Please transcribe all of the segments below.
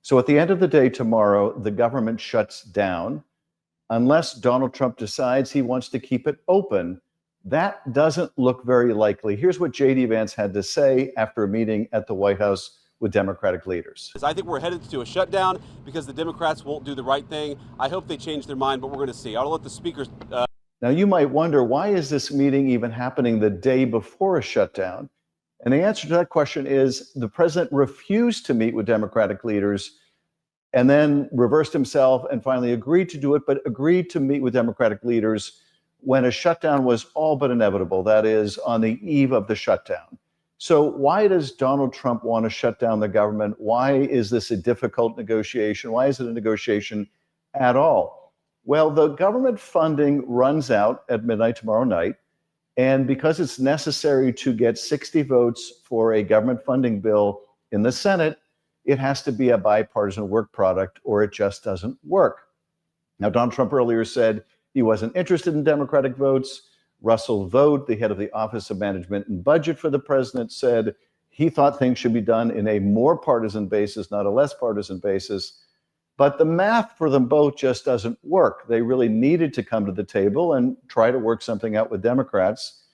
So at the end of the day tomorrow, the government shuts down unless Donald Trump decides he wants to keep it open. That doesn't look very likely. Here's what J.D. Vance had to say after a meeting at the White House with Democratic leaders. I think we're headed to a shutdown because the Democrats won't do the right thing. I hope they change their mind, but we're going to see. I'll let the speakers. Now, you might wonder, why is this meeting even happening the day before a shutdown? And the answer to that question is the president refused to meet with Democratic leaders and then reversed himself and finally agreed to do it, but agreed to meet with Democratic leaders when a shutdown was all but inevitable, that is, on the eve of the shutdown. So why does Donald Trump want to shut down the government? Why is this a difficult negotiation? Why is it a negotiation at all? Well, the government funding runs out at midnight tomorrow night. And because it's necessary to get 60 votes for a government funding bill in the Senate, it has to be a bipartisan work product or it just doesn't work. Now, Donald Trump earlier said he wasn't interested in Democratic votes. Russell Vought, the head of the Office of Management and Budget for the president, said he thought things should be done in a more partisan basis, not a less partisan basis. But the math for them both just doesn't work. They really needed to come to the table and try to work something out with Democrats,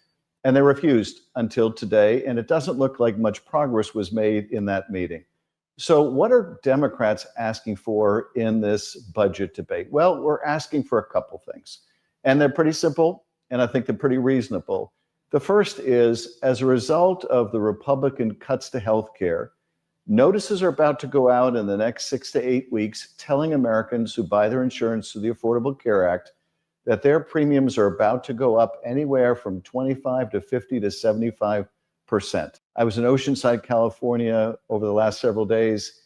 and they refused until today, and it doesn't look like much progress was made in that meeting. So what are Democrats asking for in this budget debate? Well, we're asking for a couple things, and they're pretty simple, and I think they're pretty reasonable. The first is, as a result of the Republican cuts to health care, notices are about to go out in the next 6 to 8 weeks telling Americans who buy their insurance through the Affordable Care Act that their premiums are about to go up anywhere from 25 to 50 to 75%. I was in Oceanside, California over the last several days.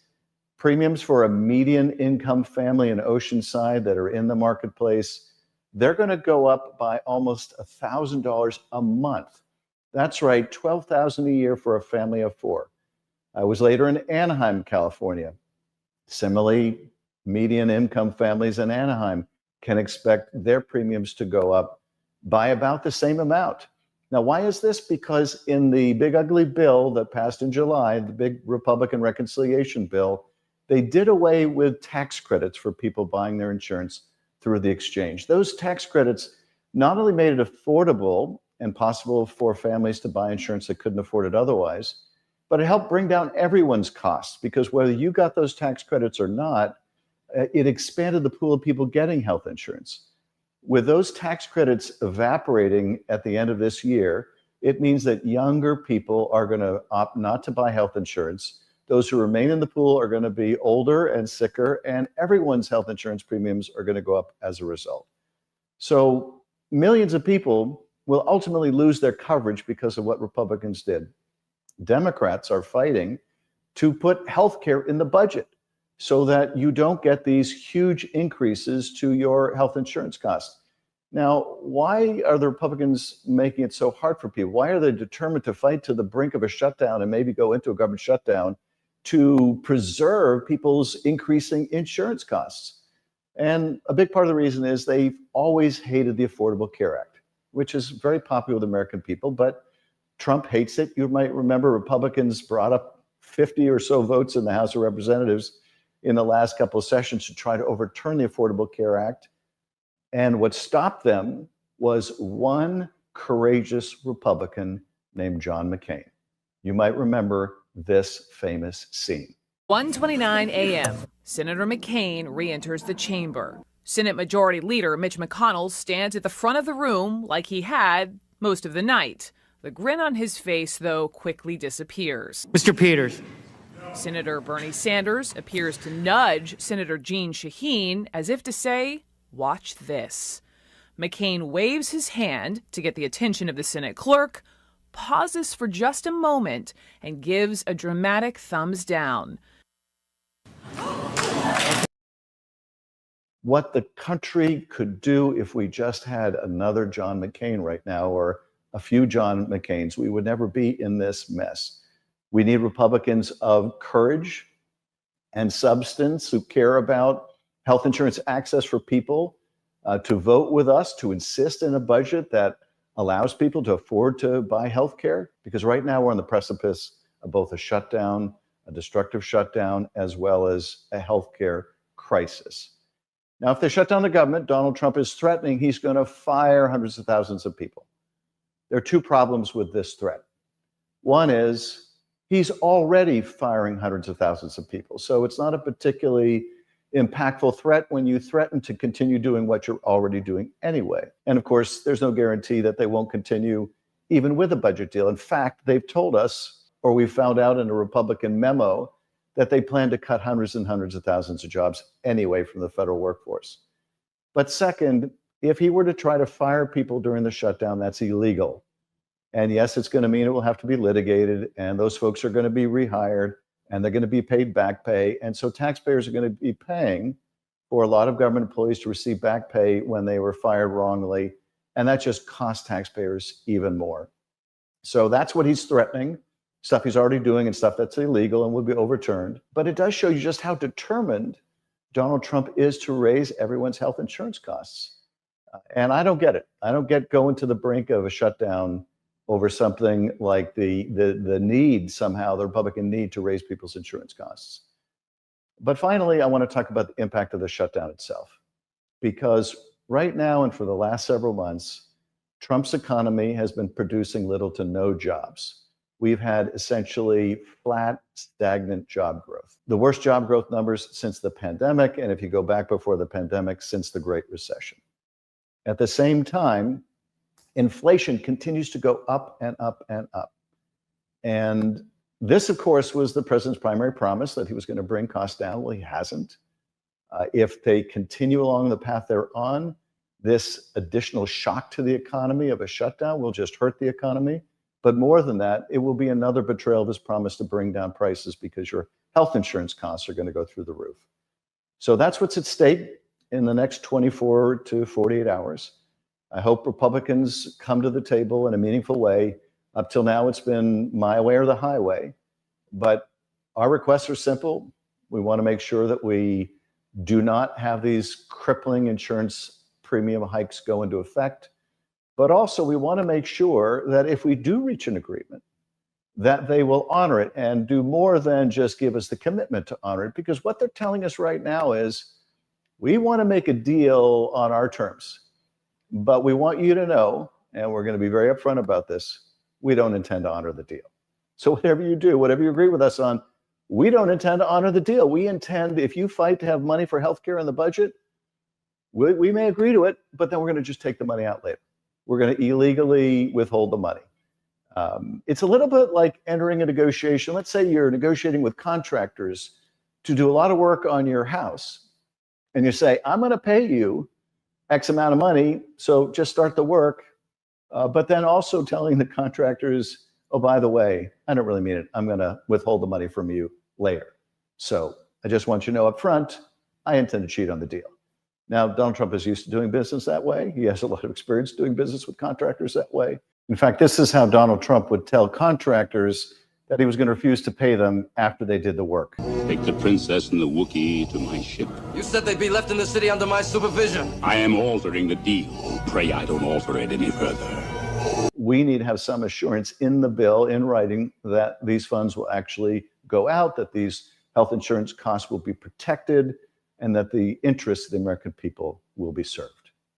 Premiums for a median income family in Oceanside that are in the marketplace, they're going to go up by almost $1,000 a month. That's right, $12,000 a year for a family of four. I was later in Anaheim, California. Similarly, median income families in Anaheim can expect their premiums to go up by about the same amount. Now, why is this? Because in the big ugly bill that passed in July, the big Republican reconciliation bill, they did away with tax credits for people buying their insurance through the exchange. Those tax credits not only made it affordable and possible for families to buy insurance that couldn't afford it otherwise, but it helped bring down everyone's costs, because whether you got those tax credits or not, it expanded the pool of people getting health insurance. With those tax credits evaporating at the end of this year, it means that younger people are going to opt not to buy health insurance. Those who remain in the pool are going to be older and sicker, and everyone's health insurance premiums are going to go up as a result. So millions of people will ultimately lose their coverage because of what Republicans did. Democrats are fighting to put healthcare in the budget so that you don't get these huge increases to your health insurance costs. Now, why are the Republicans making it so hard for people? Why are they determined to fight to the brink of a shutdown and maybe go into a government shutdown to preserve people's increasing insurance costs? And a big part of the reason is they've always hated the Affordable Care Act, which is very popular with the American people, but Trump hates it. You might remember Republicans brought up 50 or so votes in the House of Representatives in the last couple of sessions to try to overturn the Affordable Care Act. And what stopped them was one courageous Republican named John McCain. You might remember this famous scene. 1:29 a.m. Senator McCain re-enters the chamber. Senate Majority Leader Mitch McConnell stands at the front of the room like he had most of the night. The grin on his face, though, quickly disappears. Mr. Peters. Senator Bernie Sanders appears to nudge Senator Jeanne Shaheen as if to say, "Watch this." McCain waves his hand to get the attention of the Senate clerk, pauses for just a moment, and gives a dramatic thumbs down. What the country could do if we just had another John McCain right now, or a few John McCains, we would never be in this mess. We need Republicans of courage and substance who care about health insurance access for people, to vote with us, to insist in a budget that allows people to afford to buy health care. Because right now we're on the precipice of both a shutdown a destructive shutdown, as well as a healthcare crisis. Now, if they shut down the government, Donald Trump is threatening he's going to fire hundreds of thousands of people. There are two problems with this threat. One is he's already firing hundreds of thousands of people. So it's not a particularly impactful threat when you threaten to continue doing what you're already doing anyway. And of course, there's no guarantee that they won't continue even with a budget deal. In fact, they've told us, or we found out in a Republican memo, that they plan to cut hundreds and hundreds of thousands of jobs anyway from the federal workforce. But second, if he were to try to fire people during the shutdown, that's illegal. And yes, it's going to mean it will have to be litigated, and those folks are going to be rehired, and they're going to be paid back pay. And so taxpayers are going to be paying for a lot of government employees to receive back pay when they were fired wrongly. And that just costs taxpayers even more. So that's what he's threatening, stuff he's already doing and stuff that's illegal and will be overturned. But it does show you just how determined Donald Trump is to raise everyone's health insurance costs. And I don't get it. I don't get going to the brink of a shutdown over something like the need, somehow, the Republican need to raise people's insurance costs. But finally, I want to talk about the impact of the shutdown itself. Because right now and for the last several months, Trump's economy has been producing little to no jobs. We've had essentially flat, stagnant job growth. The worst job growth numbers since the pandemic, and if you go back before the pandemic, since the Great Recession. At the same time, inflation continues to go up and up and up. And this, of course, was the president's primary promise, that he was going to bring costs down. Well, he hasn't. If they continue along the path they're on, this additional shock to the economy of a shutdown will just hurt the economy. But more than that, it will be another betrayal of his promise to bring down prices, because your health insurance costs are going to go through the roof. So that's what's at stake in the next 24 to 48 hours. I hope Republicans come to the table in a meaningful way. Up till now, it's been my way or the highway. But our requests are simple. We want to make sure that we do not have these crippling insurance premium hikes go into effect. But also, we want to make sure that if we do reach an agreement, that they will honor it and do more than just give us the commitment to honor it. Because what they're telling us right now is, we want to make a deal on our terms, but we want you to know, and we're going to be very upfront about this, we don't intend to honor the deal. So whatever you do, whatever you agree with us on, we don't intend to honor the deal. We intend, if you fight to have money for healthcare in the budget, we may agree to it, but then we're going to just take the money out later. We're going to illegally withhold the money. It's a little bit like entering a negotiation. Let's say you're negotiating with contractors to do a lot of work on your house. And you say, I'm going to pay you X amount of money, so just start the work. But then also telling the contractors, oh, by the way, I don't really mean it. I'm going to withhold the money from you later. So I just want you to know up front, I intend to cheat on the deal. Now, Donald Trump is used to doing business that way. He has a lot of experience doing business with contractors that way. In fact, this is how Donald Trump would tell contractors that he was going to refuse to pay them after they did the work. Take the princess and the Wookiee to my ship. You said they'd be left in the city under my supervision. I am altering the deal. Pray I don't alter it any further. We need to have some assurance in the bill, in writing, that these funds will actually go out, that these health insurance costs will be protected, and that the interests of the American people will be served.